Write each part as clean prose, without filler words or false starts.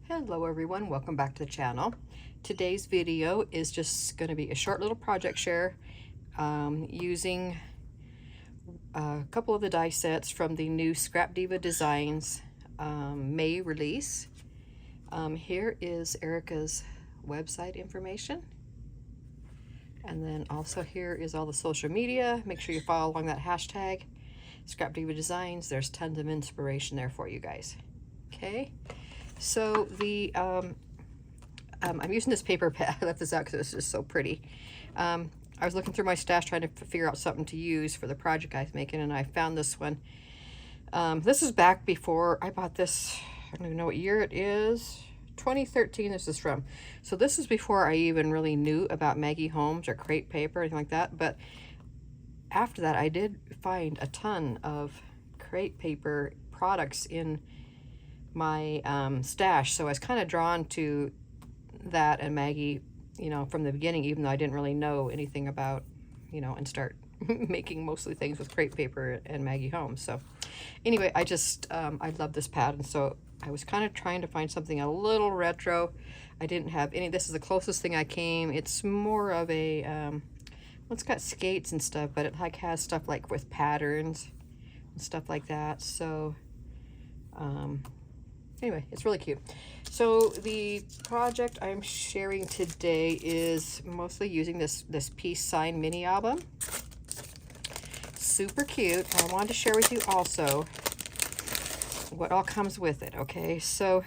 Hello everyone, welcome back to the channel. Today's video is just going to be a short little project share using a couple of the die sets from the new Scrap Diva Designs May release. Here is Erica's website information. And then also here is all the social media. Make sure you follow along that hashtag, Scrap Diva Designs. There's tons of inspiration there for you guys. Okay. So the I'm using this paper pad. I left this out because it's just so pretty. I was looking through my stash trying to figure out something to use for the project I was making, and I found this one. This is back before I bought this. I don't even know what year it is. 2013 this is from. So this is before I even really knew about Maggie Holmes or crepe paper or anything like that. But after that, I did find a ton of crepe paper products in my stash, so I was kind of drawn to that and Maggie, you know, from the beginning, even though I didn't really know anything about, you know, and start making mostly things with crepe paper and Maggie Holmes. So anyway, I just I love this pad, and so I was kind of trying to find something a little retro. I didn't have any. This is the closest thing I came. It's more of a well, it's got skates and stuff, but it like has stuff like with patterns and stuff like that. So anyway, it's really cute. So the project I'm sharing today is mostly using this peace sign mini album. Super cute. I wanted to share with you also what all comes with it. Okay, so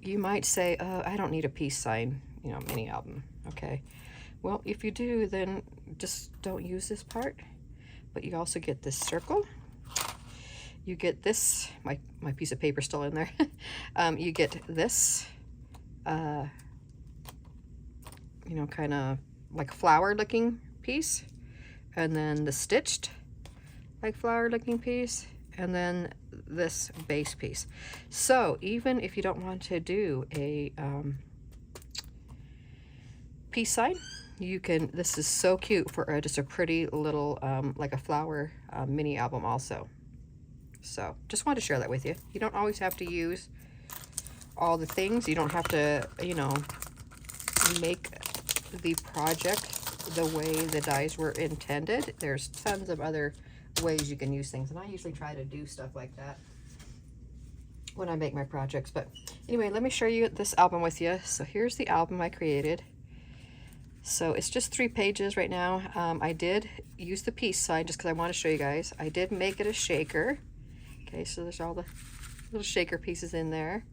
you might say, I don't need a peace sign, you know, mini album. Okay, well, if you do, then just don't use this part. But you also get this circle. You get this, my piece of paper still in there. You get this, you know, kind of like flower looking piece. And then the stitched like flower looking piece. And then this base piece. So even if you don't want to do a peace sign, you can, this is so cute for just a pretty little, like a flower mini album also. So just wanted to share that with you. You don't always have to use all the things. You don't have to, you know, make the project the way the dies were intended. There's tons of other ways you can use things. And I usually try to do stuff like that when I make my projects. But anyway, let me show you this album with you. So here's the album I created. So it's just 3 pages right now. I did use the peace sign just because I want to show you guys. I did make it a shaker. Okay, so there's all the little shaker pieces in there.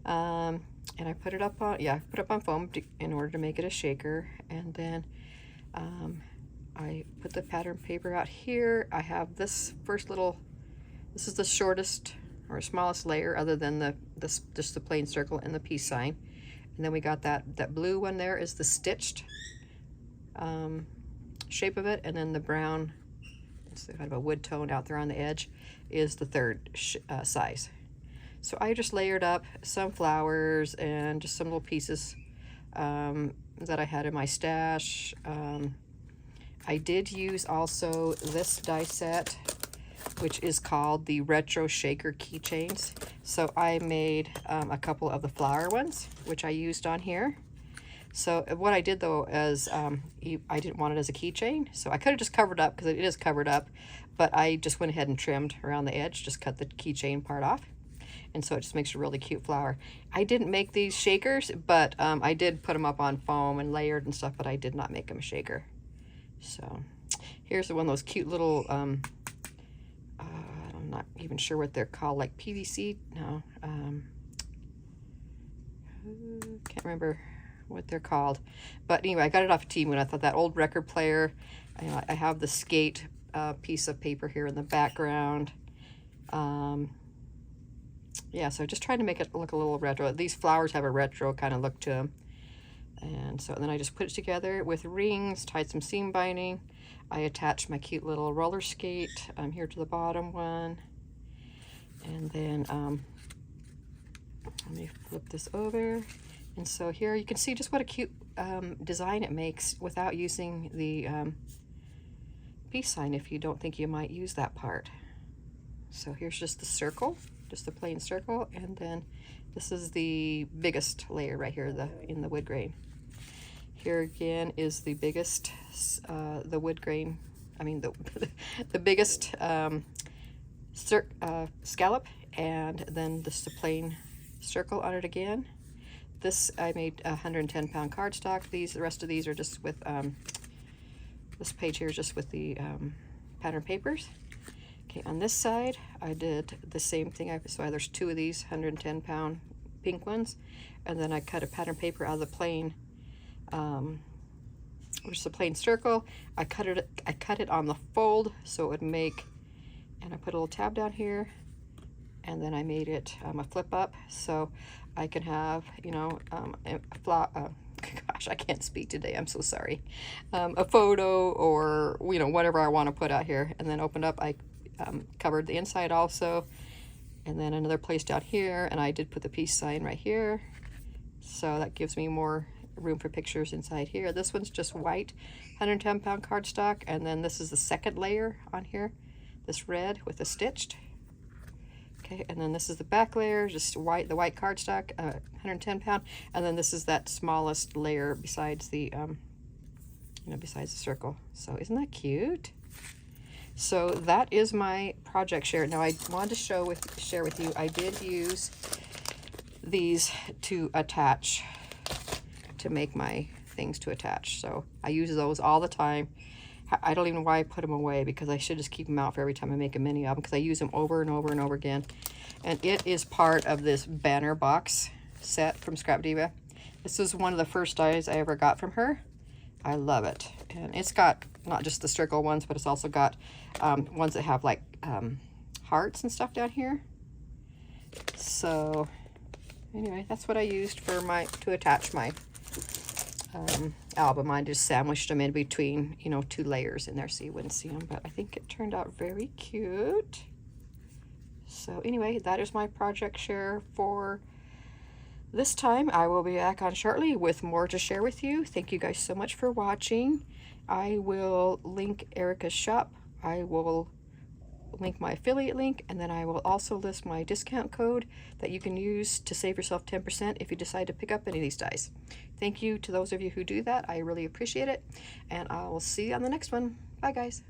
And I put it up on, I put it up on foam in order to make it a shaker. And then I put the pattern paper out here. I have this first little, this is the shortest or smallest layer other than just the plain circle and the peace sign. And then we got that blue one there is the stitched shape of it. And then the brown, it's kind of a wood tone out there on the edge, is the third size. So I just layered up some flowers and just some little pieces that I had in my stash. I did use also this die set, which is called the Retro Shaker Keychains. So I made a couple of the flower ones, which I used on here. So what I did though is I didn't want it as a keychain, so I could have just covered up because it is covered up, but I just went ahead and trimmed around the edge, just cut the keychain part off, and so it just makes a really cute flower. I didn't make these shakers, but I did put them up on foam and layered and stuff, but I did not make them a shaker. So here's one of those cute little I'm not even sure what they're called, like PVC, no, can't remember what they're called, but anyway, I got it off of Temu, and I thought that old record player. I have the skate piece of paper here in the background. Yeah, so just trying to make it look a little retro. These flowers have a retro kind of look to them, and so then I just put it together with rings, tied some seam binding. I attached my cute little roller skate here to the bottom one, and then let me flip this over. And so here you can see just what a cute design it makes without using the peace sign if you don't think you might use that part. So here's just the circle. just the plain circle, and then this is the biggest layer right here, in the wood grain. Here again is the biggest, the wood grain, I mean the biggest scallop, and then just the plain circle on it again. This I made 110 pound cardstock. The rest of these are just with, this page here is just with the pattern papers. Okay, on this side I did the same thing. So there's 2 of these 110 pound pink ones, and then I cut a pattern paper out of the plain, which is a plain circle. I cut it on the fold so it would make, and I put a little tab down here, and then I made it a flip up so I can have, you know, gosh, I can't speak today, I'm so sorry. A photo, or, you know, whatever I want to put out here. And then opened up, I covered the inside also, and then another place down here, and I did put the peace sign right here, so that gives me more room for pictures inside here. This one's just white 110 pound cardstock, and then this is the second layer on here, this red with the stitched. Okay, and then this is the back layer, just white, the white cardstock, 110 pound, and then this is that smallest layer besides the, you know, besides the circle. So isn't that cute? So that is my project share. Now I wanted to share with you, I did use these to attach, to make my things to attach. So I use those all the time. I don't even know why I put them away, because I should just keep them out for every time I make a mini of them, because I use them over and over and over again. And it is part of this banner box set from Scrap Diva. This is one of the first dies I ever got from her. I love it. And it's got not just the circle ones, but it's also got ones that have like hearts and stuff down here. So anyway, that's what I used for to attach my album. I just sandwiched them in between, you know, 2 layers in there so you wouldn't see them, but I think it turned out very cute. So anyway, that is my project share for this time. I will be back on shortly with more to share with you. Thank you guys so much for watching. I will link Erica's shop. I will link my affiliate link, and then I will also list my discount code that you can use to save yourself 10% if you decide to pick up any of these dies. Thank you to those of you who do that. I really appreciate it, and I will see you on the next one. Bye guys.